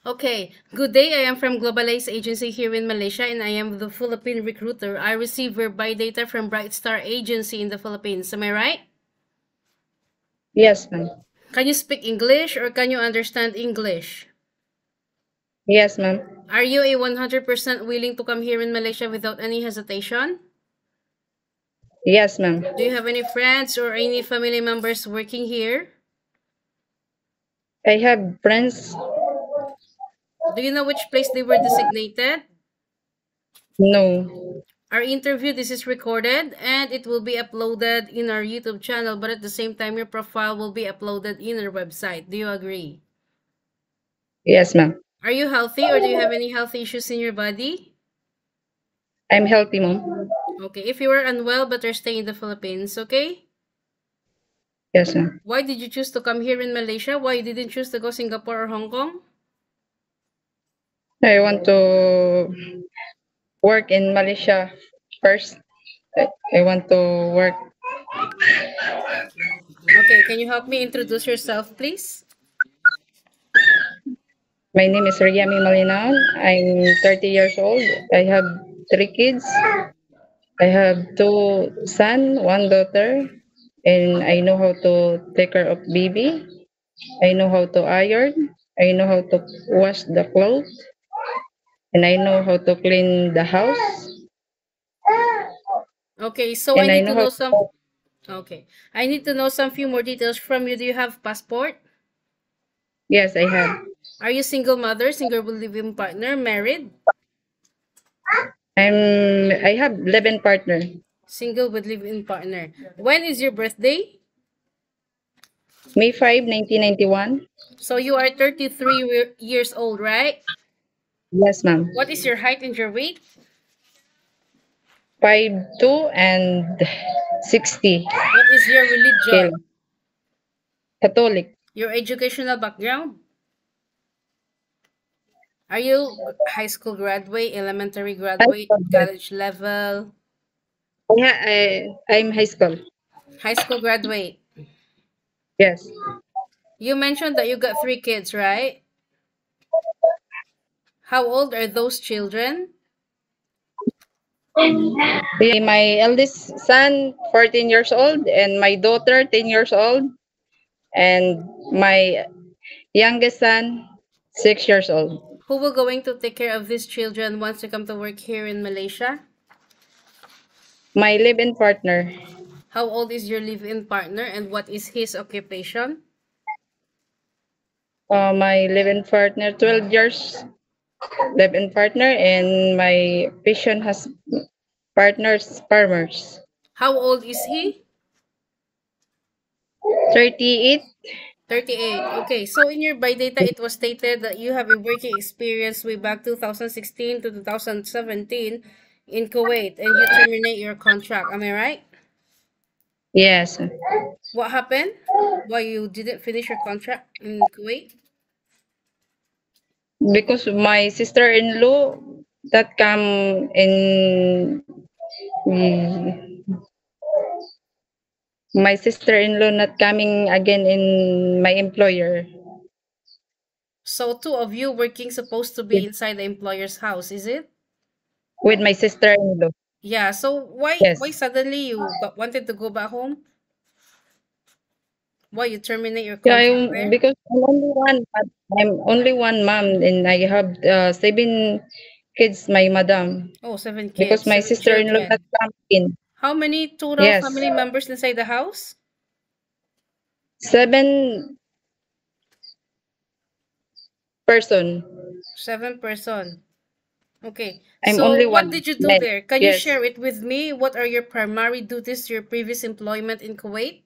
Okay, good day. I am from Globalize Agency here in Malaysia and I am the Philippine recruiter. I receive verify data from Bright Star Agency in the Philippines. Am I right? Yes, ma'am. Can you speak English or can you understand English? Yes, ma'am. Are you a 100% willing to come here in Malaysia without any hesitation? Yes, ma'am. Do you have any friends or any family members working here? I have friends. Do you know which place they were designated? No. Our interview, this is recorded and it will be uploaded in our YouTube channel, but at the same time, your profile will be uploaded in our website. Do you agree? Yes, ma'am. Are you healthy or do you have any health issues in your body? I'm healthy, ma'am. Okay, if you are unwell but are staying in the Philippines, okay? Yes, ma'am. Why did you choose to come here in Malaysia? Why you didn't choose to go Singapore or Hong Kong? I want to work in Malaysia first. I want to work. Okay, can you help me introduce yourself, please? My name is Riami Malinaon. I'm 30 years old. I have three kids. I have two son, one daughter, and I know how to take care of baby. I know how to iron. I know how to wash the clothes, and I know how to clean the house, Okay, so I and I need know to how know to some. cook. Okay, I need to know some few more details from you. Do you have passport? Yes, I have. Are you single mother, single with living partner, married? I have live-in partner. Single with living partner. When is your birthday? May 5, 1991. So you are 33 years old, right? Yes, ma'am. What is your height and your weight? 5'2" and 60 What is your religion? kilos. Catholic. Your educational background? Are you high school graduate, elementary High graduate, school. college level? I'm high school. High school graduate. Yes. You mentioned that you got three kids, right? How old are those children? My eldest son, 14 years old, and my daughter, 10 years old, and my youngest son, 6 years old. Who will going to take care of these children once you come to work here in Malaysia? My live-in partner, How old is your live-in partner and what is his occupation? my live-in partner, 12 years live-in partner, and my patient has partners, farmers, How old is he? 38. 38. Okay, so in your biodata, it was stated that you have a working experience way back 2016 to 2017 in Kuwait and you terminate your contract. Am I right? Yes, What happened? Why you didn't finish your contract in Kuwait? because my sister-in-law that come in mm, my sister-in-law not coming again in my employer. So two of you working supposed to be Yes, inside the employer's house, is it? with my sister-in-law. Yeah, so why Yes. suddenly you wanted to go back home? Why you terminate your Yeah, contract there? because I'm only one mom, and I have 7 kids, my madam, Oh, seven because kids, my seven sister-in-law not children. come in. How many total Yes, family members inside the house? 7 person. 7 person. Okay. I'm So only what one did you do man. there? Can you Yes. share it with me? What are your primary duties, your previous employment in Kuwait?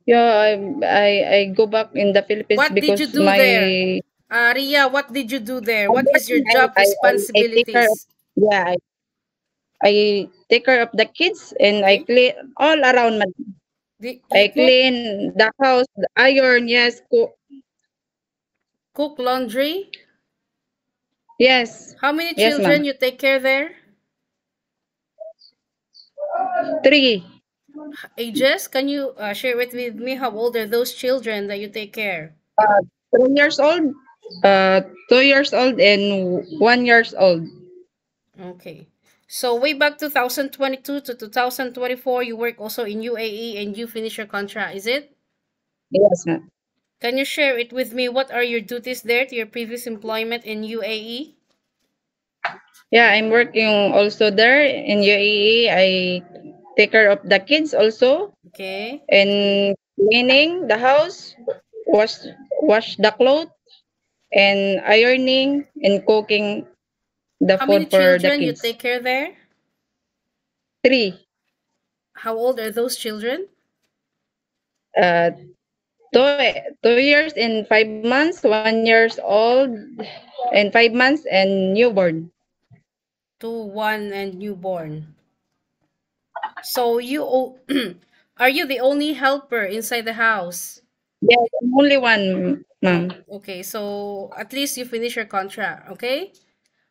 Yeah, I go back in the Philippines What did you because do there? my Ria, what did you do there? I'm What is your working. job I take care of, responsibilities? yeah, I take care of the kids, and I Okay. clean all around. You I cook, clean the house, the iron, yes, cook, cook laundry? yes, How many yes, ma'am. children you take care there? Three, Ages? Can you share it with me? How old are those children that you take care? Uh, 3 years old, 2 years old, and 1 years old. Okay. So way back 2022 to 2024, you work also in UAE and you finish your contract, is it? Yes, ma'am. Can you share it with me? What are your duties there to your previous employment in UAE? Yeah, I'm working also there in UAE. I take care of the kids also Okay. and cleaning the house, wash wash the clothes, and ironing and cooking the How many food for the children you kids. take care there? Three, How old are those children? uh, 2 years and 5 months, 1 years old and 5 months, and newborn. Two, one, and newborn. So are you the only helper inside the house? Yes, only one, Oh, ma'am. okay. So at least you finish your contract, okay?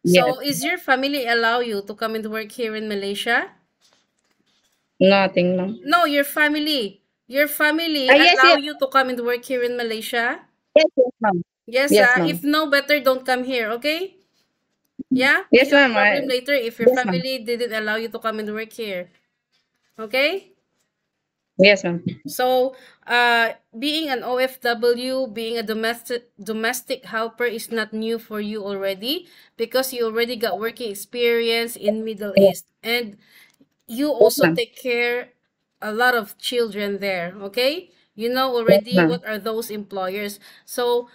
Yes, So is your family allow you to come and work here in Malaysia? nothing, ma'am. No, your family. Your family Yes, allow yes, you to come and work here in Malaysia? yes, yes, ma'am. Yes, Yes, if ma'am. no, better don't come here, okay? Yeah, we Yes, have ma'am. problem later if your Yes, ma'am. family didn't allow you to come and work here, okay? Yes, ma'am. So, being an OFW, being a domestic helper is not new for you already because you already got working experience in Middle Yes, East and you yes, also ma'am. take care a lot of children there, okay? You know Yes, already ma'am. what are those employers. So,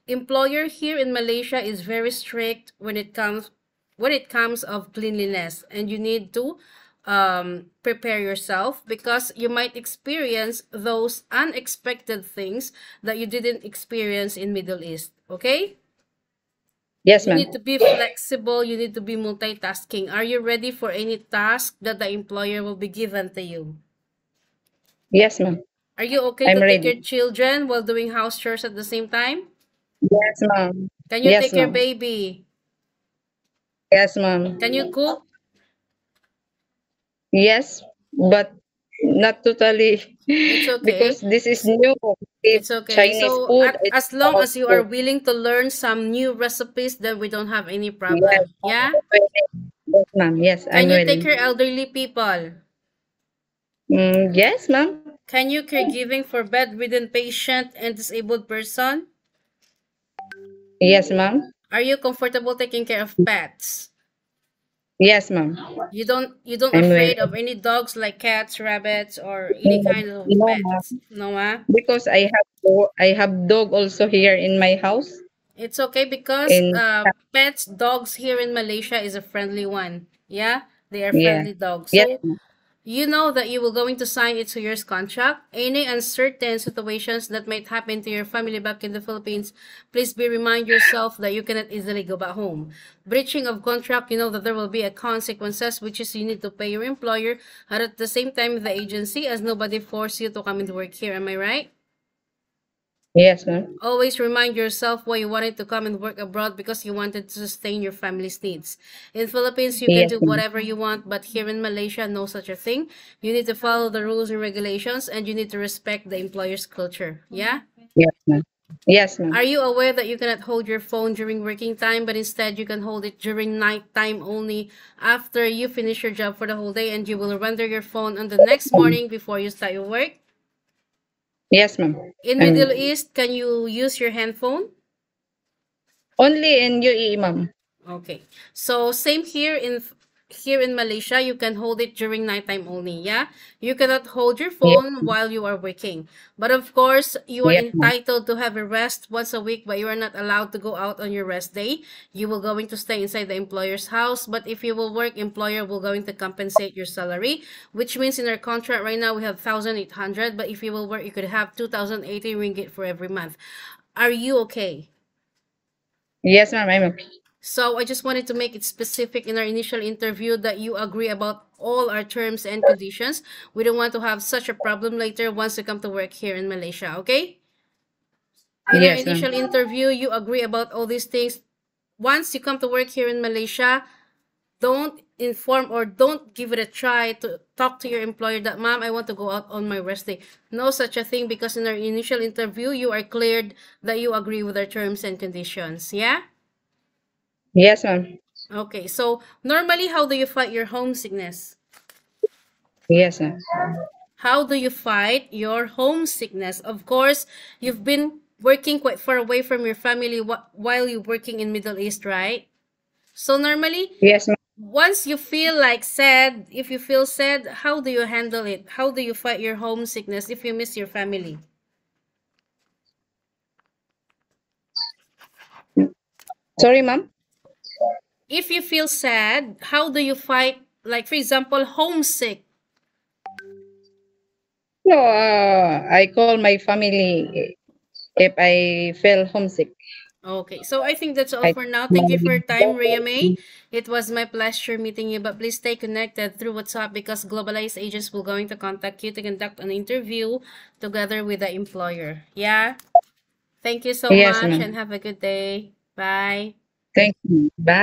employer here in Malaysia is very strict when it comes of cleanliness and you need to prepare yourself because you might experience those unexpected things that you didn't experience in Middle East, okay? Yes, You ma'am. need to be flexible, you need to be multitasking. Are you ready for any task that the employer will be given to you? Yes, ma'am. Are you okay I'm to take ready. your children while doing house chores at the same time? Yes, ma'am. Can you Yes, take your ma'am. baby? Yes, ma'am. Can you cook? Yes, but not totally It's because okay. this is new. It's It's okay. Chinese So food. at I as don't know long how as to you are cook. willing to learn some new recipes, then we don't have any Yes, problem. Yeah? I'm willing. Yes, ma'am. Yes, Can I'm you take willing. care elderly people? Yes, ma'am. Can you caregiving for bedridden patient and disabled person? Yes, ma'am. Are you comfortable taking care of pets? Yes, ma'am. You don't I'm willing. afraid of any dogs like cats, rabbits, or any No, kind of no, pets? ma'am. No, ah? Because I have dog also here in my house. It's okay because In pets, dogs here in Malaysia is a friendly one. Yeah, they are yeah. friendly dogs. Yes, So ma'am. you know that you will going to sign a 2 years contract. Any uncertain situations that might happen to your family back in the Philippines, please be remind yourself that you cannot easily go back home. Breaching of contract, you know that there will be a consequences, which is you need to pay your employer, and at the same time the agency, as nobody forced you to come into work here. Am I right? Yes, ma'am. Always remind yourself why you wanted to come and work abroad because you wanted to sustain your family's needs. In Philippines, you can Yes, do ma'am. whatever you want, but here in Malaysia, no such a thing. You need to follow the rules and regulations and you need to respect the employer's culture. Yeah? Yes, ma'am. Yes, ma'am. Are you aware that you cannot hold your phone during working time, but instead you can hold it during night time only after you finish your job for the whole day and you will render your phone on the next morning before you start your work? Yes, ma'am. In Middle I'm East, can you use your handphone? only in UAE, ma'am. Okay. So same here in Malaysia, you can hold it during nighttime only, yeah? You cannot hold your Yes, phone while you are working. But of course, you are yes, ma'am. entitled to have a rest once a week, but you are not allowed to go out on your rest day. You will going to stay inside the employer's house, but if you will work, employer will going to compensate your salary, which means in our contract right now we have 1,800, but if you will work, you could have 2,080 ringgit for every month. Are you okay? Yes, ma'am. I'm okay. So I just wanted to make it specific in our initial interview that you agree about all our terms and conditions. We don't want to have such a problem later once you come to work here in Malaysia, okay? In our Yes, ma'am. initial interview, you agree about all these things. Once you come to work here in Malaysia, don't inform or don't give it a try to talk to your employer that, ma'am, I want to go out on my rest day. No such a thing, because in our initial interview, you are cleared that you agree with our terms and conditions. Yeah? Yes, ma'am. Okay. So normally, how do you fight your homesickness? Yes, ma'am. How do you fight your homesickness? Of course, you've been working quite far away from your family while you're working in Middle East, right? So normally, Yes, ma'am. once you feel like sad, if you feel sad, how do you handle it? How do you fight your homesickness if you miss your family? Sorry, ma'am. If you feel sad, how do you fight, like, for example, homesick? No, I call my family if I feel homesick. Okay, so I think that's all I for now. Thank you for your time, Rhea May. It was my pleasure meeting you, but please stay connected through WhatsApp, because globalized agents will going to contact you to conduct an interview together with the employer. Yeah? Thank you so Yes, much ma'am. and have a good day. Bye. Thank you. Bye.